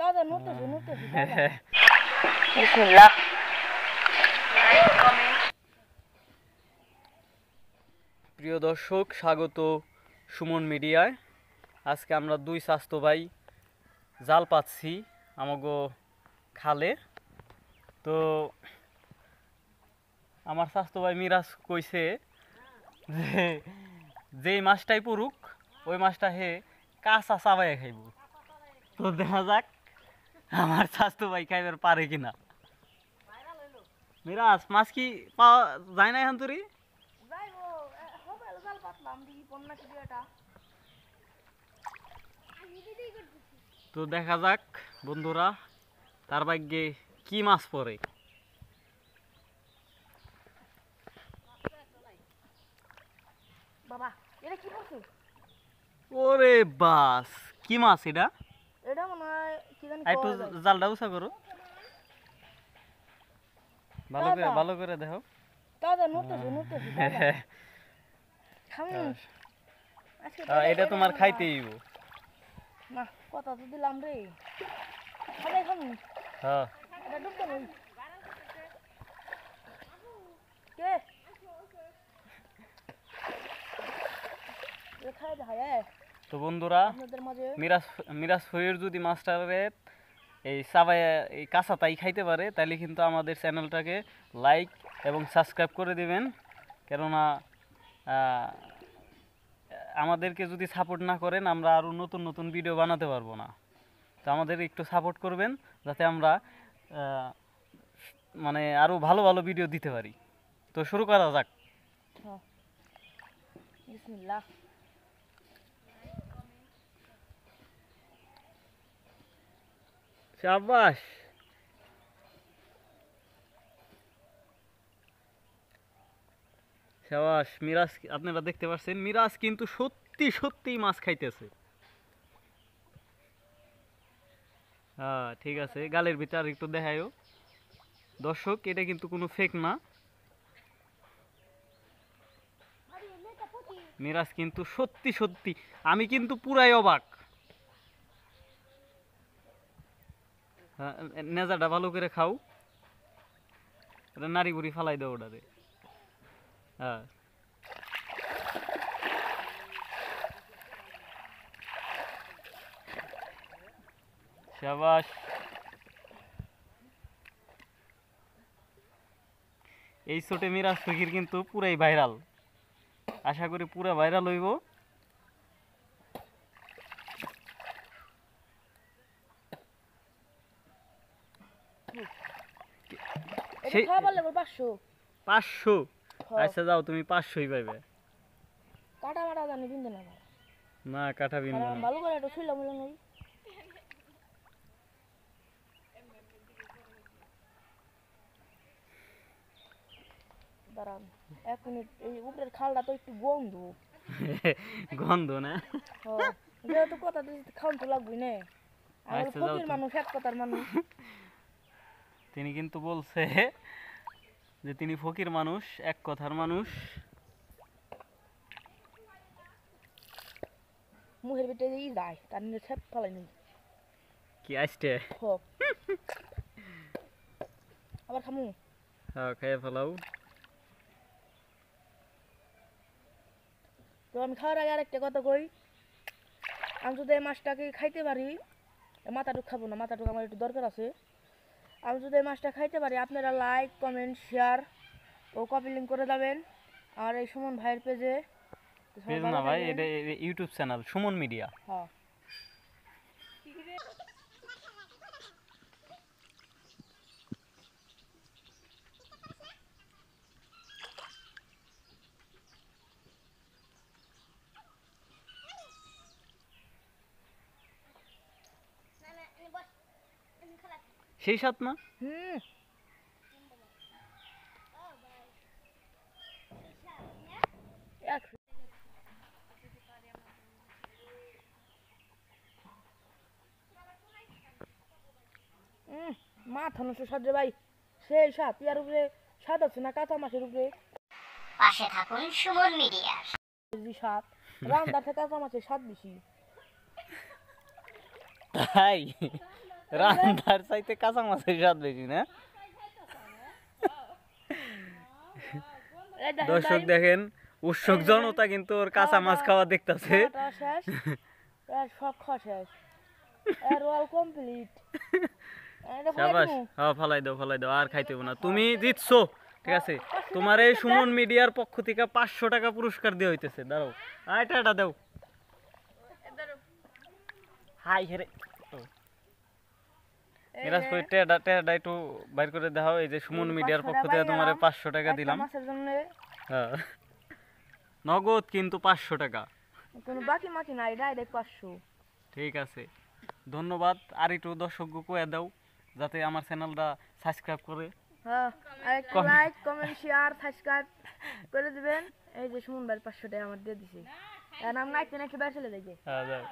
দাদা নড়তেছে বিসমিল্লাহ। প্রিয় দর্শক, স্বাগত সুমন মিডিয়ায়। আজকে আমরা দুই স্বাস্থ্য ভাই জাল পাচ্ছি আমাগো খালে। তো আমার স্বাস্থ্য ভাই মিরাজ কইছে যে যেই মাছটাই পড়ুক ওই মাছটা হে কাঁচা চাবাইয়া খাইব। তো দেখা যাক আমার স্বাস্থ্য ভাই খাইবার পারে কিনা। মিরাজ, মাছ কি পাওয়া যায় না এখন তোরই? তো দেখা যাক বন্ধুরা, তার ভাগ্যে কি মাছ পড়ে। বাবা এটা কি করছে? ওরে বাস, কি মাছ এটা? এটা মনে হয় কি জানি একটু জালটা উঁচা করো, ভালো করে দেখো। দাদা নড়তেছে এটা তোমার খাইতেই না, কথা তো দিলাম রে। খাবে খাবি? হ্যাঁ। এটা ডুবতে নই কে খাই দেখায়। তো বন্ধুরা, মিরাজ ফইর যদি মাছটারে এই চাবাই এই কাঁচাটাই খাইতে পারে তাহলে কিন্তু আমাদের চ্যানেলটাকে লাইক এবং সাবস্ক্রাইব করে দিবেন। কেননা আমাদেরকে যদি সাপোর্ট না করেন আমরা আরও নতুন নতুন ভিডিও বানাতে পারবো না। তো আমাদের একটু সাপোর্ট করবেন যাতে আমরা মানে আরও ভালো ভালো ভিডিও দিতে পারি। তো শুরু করা যাক। বিসমিল্লাহ। শাবাশ। শাবাশ মিরাজ, আপনারা দেখতে পাচ্ছেন মিরাজ কিন্তু সত্যি সত্যি মাছ খাইতেছে। হ্যাঁ ঠিক আছে, গালের ভিতর একটু দেখায়ও দর্শক, এটা কিন্তু কোনো ফেক না। মিরাজ কিন্তু সত্যি সত্যি, আমি কিন্তু পুরাই অবাক। নেজাটা ভালো করে খাও, এটা নাড়ি বুড়ি ফালাই দাও ওটারে। হ্যাঁ শাবাশ। এই ছোটে মিরাজ ফকির কিন্তু পুরাই ভাইরাল, আশা করি পুরা ভাইরাল হইব। এটা খাবার লাগবে 500। আচ্ছা যাও, তুমি 500ই পাইবে। কাটা মাটা জানি বিন্দু না না কাটা বিন্দু না। ভালো করে একটু ছুইলাম নই। দাঁড়ান 1 মিনিট, এই উপরের খালটা তো একটু গন্ধ গন্ধ না? যেহেতু কথা দিচ্ছি খাওয়ান তো লাগবেই না। আমার ফকির মানুষ, এক কথার মানুষ। তিনি কিন্তু বলছে যে তিনি ফকির মানুষ, এক কথার মানুষ। মুখের ভিতরে যায় তার নিয়ে ছেপ ফেলাই নেই কি আসছে? আবার খামু। হ্যাঁ খাইয়ে ফেলাও। তো আমি খাওয়ার আগে আরেকটা কথা কই, আমি যদি এই মাছটাকে খাইতে পারি, মাথাটুক খাবো না, মাথাটুক আমার একটু দরকার আছে। আমি যদি এই মাছটা খাইতে পারি, আপনারা লাইক কমেন্ট শেয়ার ও কপি লিঙ্ক করে দেবেন আর এই সুমন ভাইয়ের পেজে। পেজ না ভাই, এটা ইউটিউব চ্যানেল সুমন মিডিয়া। হ্যাঁ সেই সাত না? মাথা নষ্ট স্বাদ রে ভাই, সেই স্বাদ। ইয়ার উপরে স্বাদ আছে না কাঁচা মাছের উপরে। পাশে থাকুন সুমন মিডিয়ার। স্বাদ রান্নার থেকে কাঁচা মাছের স্বাদ বেশি। তাই রান্নার চাইতে কাঁচা মাছের স্বাদ বেশি না? এই দেখেন দর্শক ভাই, দেখেন, উৎসুক জনতা কিন্তু ওর কাঁচা মাছ খাওয়া দেখতাছে। খাওয়াটা শেষ, এর সব খাওয়া শেষ, এর অল কমপ্লিট। শাবাশ, হ্যাঁ ফালাই দাও, আর খাইতে হবে না, তুমি জিতছো। ঠিক আছে, তোমার এই সুমন মিডিয়ার পক্ষ থেকে 500 টাকা পুরস্কার দেওয়া হইতেছে। দাঁড়াও, এটা দাও। হাই হেরে মিরাজ কই টেডা একটু বাইর করে দাও। এই যে সুমন মিডিয়ার পক্ষ থেকে তোমারে 500 টাকা দিলাম। মাছের জন্য হ্যাঁ, নগদ কিন্তু 500 টাকা। কোনো বাকি মাকি নাই, ডাইরেক্ট 500। ঠিক আছে, ধন্যবাদ। আর একটু দর্শককে কয়ে দাও যাতে আমার চ্যানেলটা সাবস্ক্রাইব করে। হ্যাঁ, আর একটু লাইক কমেন্ট শেয়ার সাবস্ক্রাইব করে দিবেন। এই যে সুমন ভাই 500 টাকা আমার দিয়ে দিছি, এর নাম নাইতে নাকি বের চলে দেখে। হ্যাঁ, যাও।